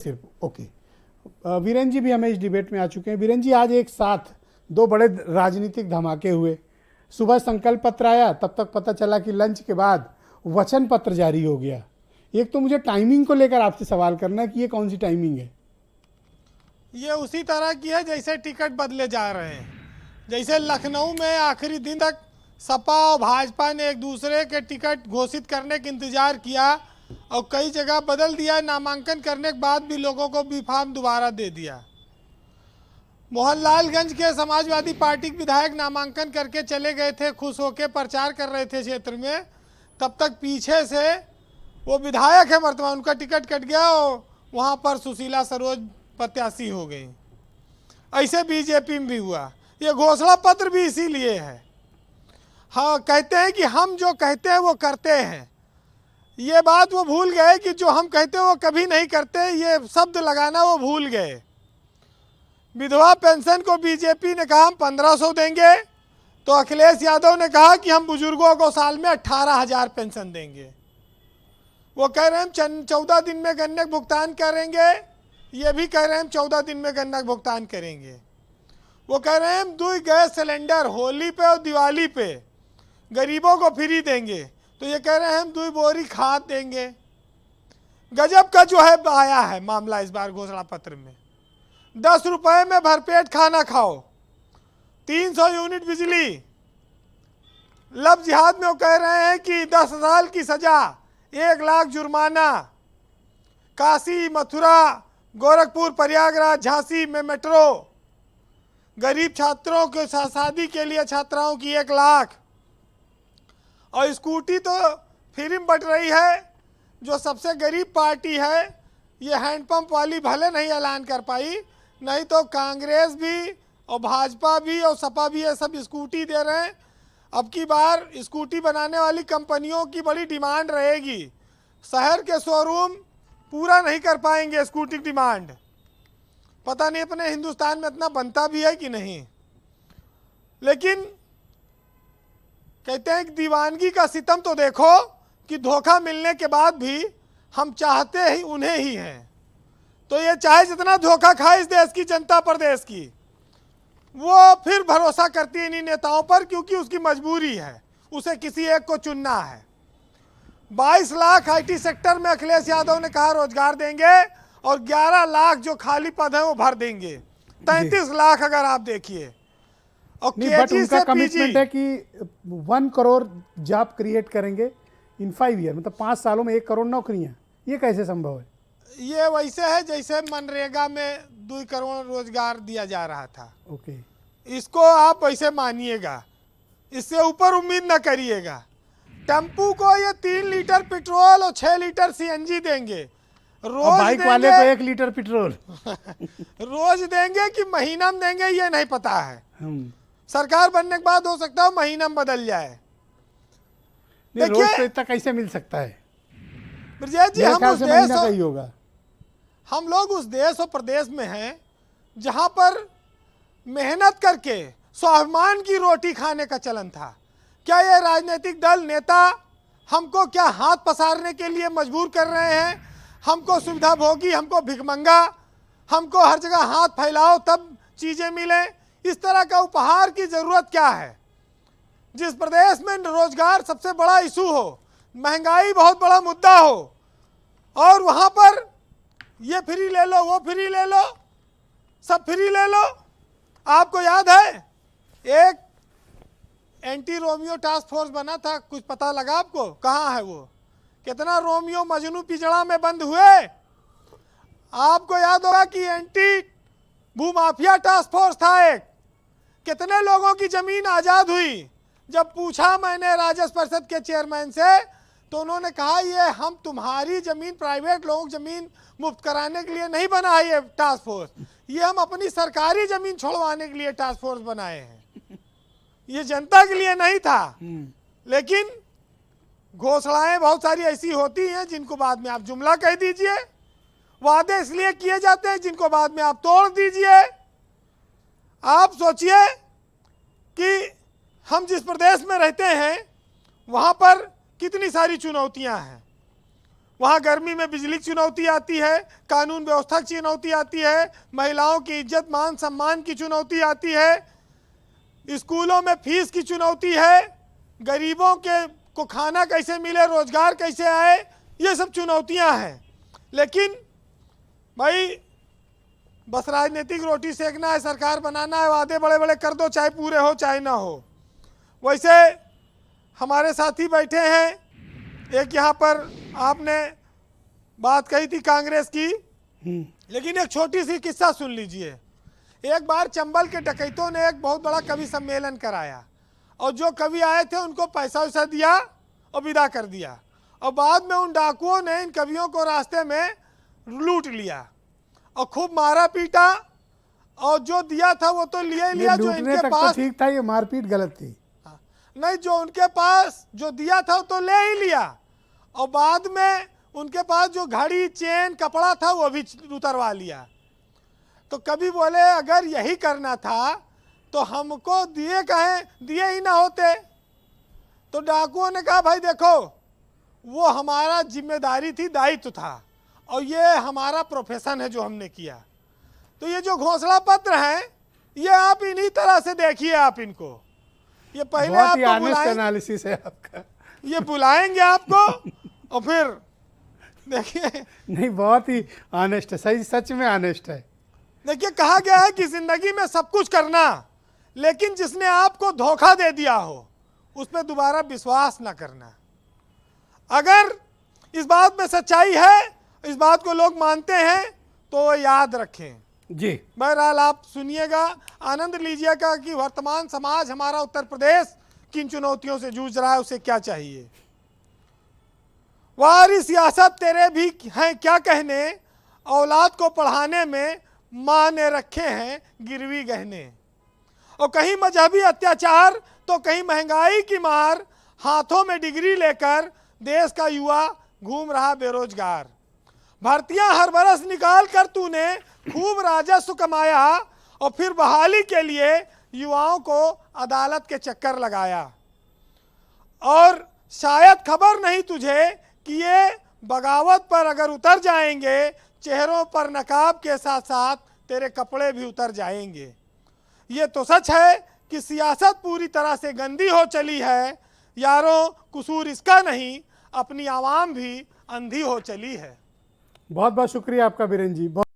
सिर्फ ओके। वीरेंद्र जी भी हमें इस डिबेट में आ चुके हैं। वीरेंद्र जी, आज एक साथ दो बड़े राजनीतिक धमाके हुए। सुबह संकल्प पत्र आया, तब तक पता चला कि लंच के बाद वचन पत्र जारी हो गया। एक तो मुझे टाइमिंग को लेकर आपसे सवाल करना है कि ये कौन सी टाइमिंग है? ये उसी तरह की है जैसे टिकट बदले जा रहे हैं। जैसे लखनऊ में आखिरी दिन तक सपा और भाजपा ने एक दूसरे के टिकट घोषित करने का इंतजार किया और कई जगह बदल दिया। नामांकन करने के बाद भी लोगों को बी फॉर्म दोबारा दे दिया। मोहनलालगंज के समाजवादी पार्टी के विधायक नामांकन करके चले गए थे, खुश होकर प्रचार कर रहे थे क्षेत्र में। तब तक पीछे से वो विधायक है वर्तमान, उनका टिकट कट गया और वहाँ पर सुशीला सरोज प्रत्याशी हो गई। ऐसे बीजेपी में भी हुआ। ये घोषणा पत्र भी इसीलिए है। हाँ, कहते हैं कि हम जो कहते हैं वो करते हैं। ये बात वो भूल गए कि जो हम कहते हैं वो कभी नहीं करते। ये शब्द लगाना वो भूल गए। विधवा पेंशन को बीजेपी ने कहा हम 1500 देंगे, तो अखिलेश यादव ने कहा कि हम बुजुर्गों को साल में 18,000 पेंशन देंगे। वो कह रहे हैं हम 14 दिन में गन्ने का भुगतान करेंगे। ये भी कह रहे हैं हम 14 दिन में गन्ना का भुगतान करेंगे। वो कह रहे हैं हम 2 गैस सिलेंडर होली पे और दिवाली पे गरीबों को फ्री देंगे, तो ये कह रहे हैं हम 2 बोरी खाद देंगे। गजब का जो है आया है मामला इस बार घोषणा पत्र में। 10 रुपए में भरपेट खाना खाओ, 300 यूनिट बिजली। लव जिहाद में वो कह रहे हैं कि 10 साल की सजा, 1 लाख जुर्माना। काशी, मथुरा, गोरखपुर, प्रयागराज, झांसी में मेट्रो। गरीब छात्रों के शादी के लिए छात्राओं की 1 लाख। और स्कूटी तो फ्री में बट रही है। जो सबसे गरीब पार्टी है, ये हैंडपंप वाली भले नहीं ऐलान कर पाई, नहीं तो कांग्रेस भी और भाजपा भी और सपा भी ये सब स्कूटी दे रहे हैं। अब की बार स्कूटी बनाने वाली कंपनियों की बड़ी डिमांड रहेगी। शहर के शोरूम पूरा नहीं कर पाएंगे स्कूटी डिमांड। पता नहीं अपने हिंदुस्तान में इतना बनता भी है कि नहीं। लेकिन कहते हैं कि दीवानगी का सितम तो देखो कि धोखा मिलने के बाद भी हम चाहते ही उन्हें ही हैं। तो ये चाहे जितना धोखा खाए इस देश की जनता प्रदेश की, वो फिर भरोसा करती है इन्हीं नेताओं पर, क्योंकि उसकी मजबूरी है, उसे किसी एक को चुनना है। 22 लाख आईटी सेक्टर में अखिलेश यादव ने कहा रोजगार देंगे और 11 लाख जो खाली पद हैं वो भर देंगे। 33 लाख अगर आप देखिए। और बट उनका कमिटमेंट है कि 1 करोड़ जॉब क्रिएट करेंगे इन 5 ईयर, मतलब 5 सालों में 1 करोड़ नौकरियां। ये कैसे संभव है? ये वैसे है जैसे मनरेगा में 2 करोड़ रोजगार दिया जा रहा था। ओके, इसको आप वैसे मानिएगा, इससे ऊपर उम्मीद न करिएगा। टेम्पू को ये 3 लीटर पेट्रोल और 6 लीटर सीएनजी देंगे रोज। बाइक वाले को 1 लीटर पेट्रोल रोज देंगे कि महीना में देंगे ये नहीं पता है। सरकार बनने के बाद हो सकता है महीना में बदल जाए। देखिए रोज तो इतना कैसे मिल सकता है ब्रजेश जी? हम लोग उस देश और प्रदेश में हैं जहां पर मेहनत करके स्वाभिमान की रोटी खाने का चलन था। क्या ये राजनीतिक दल नेता हमको क्या हाथ पसारने के लिए मजबूर कर रहे हैं? हमको सुविधा भोगी, हमको भिखमंगा, हमको हर जगह हाथ फैलाओ तब चीजें मिले, इस तरह का उपहार की जरूरत क्या है? जिस प्रदेश में रोजगार सबसे बड़ा इशू हो, महंगाई बहुत बड़ा मुद्दा हो, और वहां पर ये फ्री ले लो, वो फ्री ले लो, सब फ्री ले लो। आपको याद है एक एंटी रोमियो टास्क फोर्स बना था, कुछ पता लगा आपको? कहाँ है वो? कितना रोमियो मजनू पिजड़ा में बंद हुए। आपको याद होगा कि एंटी भूमाफिया टास्क फोर्स था एक। कितने लोगों की जमीन आजाद हुई। जब पूछा मैंने राजस्व परिषद के चेयरमैन से, तो उन्होंने कहा ये हम तुम्हारी जमीन, प्राइवेट लोगों की जमीन मुफ्त कराने के लिए नहीं बना है ये टास्क फोर्स, ये हम अपनी सरकारी जमीन छोड़वाने के लिए टास्क फोर्स बनाए हैं। ये जनता के लिए नहीं था। लेकिन घोषणाएं बहुत सारी ऐसी होती हैं जिनको बाद में आप जुमला कह दीजिए। वादे इसलिए किए जाते हैं जिनको बाद में आप तोड़ दीजिए। आप सोचिए कि हम जिस प्रदेश में रहते हैं वहां पर कितनी सारी चुनौतियां हैं। वहाँ गर्मी में बिजली की चुनौती आती है, कानून व्यवस्था की चुनौती आती है, महिलाओं की इज्जत मान सम्मान की चुनौती आती है, स्कूलों में फीस की चुनौती है, गरीबों के को खाना कैसे मिले, रोजगार कैसे आए, ये सब चुनौतियां हैं। लेकिन भाई बस राजनीतिक रोटी सेकना है, सरकार बनाना है, वादे बड़े बड़े कर दो, चाहे पूरे हो चाहे ना हो। वैसे हमारे साथी बैठे हैं, एक यहाँ पर आपने बात कही थी कांग्रेस की, लेकिन एक छोटी सी किस्सा सुन लीजिए। एक बार चंबल के डकैतों ने एक बहुत बड़ा कवि सम्मेलन कराया और जो कवि आए थे उनको पैसा वैसा दिया और विदा कर दिया, और बाद में उन डाकुओं ने इन कवियों को रास्ते में लूट लिया और खूब मारा पीटा, और जो दिया था वो तो लिया ही लिया, जो इनके पास ठीक था, ये मारपीट गलत थी। नहीं, जो उनके पास जो दिया था वो तो ले ही लिया, और बाद में उनके पास जो घड़ी चेन कपड़ा था वो भी उतरवा लिया। तो कभी बोले अगर यही करना था तो हमको दिए कहें, दिए ही ना होते। तो डाकुओं ने कहा भाई देखो वो हमारा जिम्मेदारी थी, दायित्व था, और ये हमारा प्रोफेशन है जो हमने किया। तो ये जो घोषणा पत्र हैं ये आप इन्हीं तरह से देखिए, आप इनको ये पहले आपको बुलाएंगे, एनालिसिस है आपका, ये बुलाएंगे आपको और फिर देखिए। नहीं, बहुत ही ऑनेस्ट है, सही, सच में ऑनेस्ट है। देखिए कहा गया है कि जिंदगी में सब कुछ करना, लेकिन जिसने आपको धोखा दे दिया हो उस पर दोबारा विश्वास ना करना। अगर इस बात में सच्चाई है, इस बात को लोग मानते हैं, तो याद रखें जी। बहरहाल आप सुनिएगा, आनंद लीजिएगा कि वर्तमान समाज हमारा उत्तर प्रदेश किन चुनौतियों से जूझ रहा है, उसे क्या चाहिए। वारी सियासत तेरे भी हैं क्या कहने, औलाद को पढ़ाने में माँ ने रखे हैं गिरवी गहने। और कहीं मजहबी अत्याचार तो कहीं महंगाई की मार, हाथों में डिग्री लेकर देश का युवा घूम रहा बेरोजगार। भर्तियां हर बरस निकाल कर तूने खूब राजस्व कमाया, और फिर बहाली के लिए युवाओं को अदालत के चक्कर लगाया। और शायद खबर नहीं तुझे कि ये बगावत पर अगर उतर जाएंगे, चेहरों पर नकाब के साथ साथ तेरे कपड़े भी उतर जाएंगे। ये तो सच है कि सियासत पूरी तरह से गंदी हो चली है यारों, कसूर इसका नहीं, अपनी आवाम भी अंधी हो चली है। बहुत बहुत शुक्रिया आपका वीरेंद्र जी।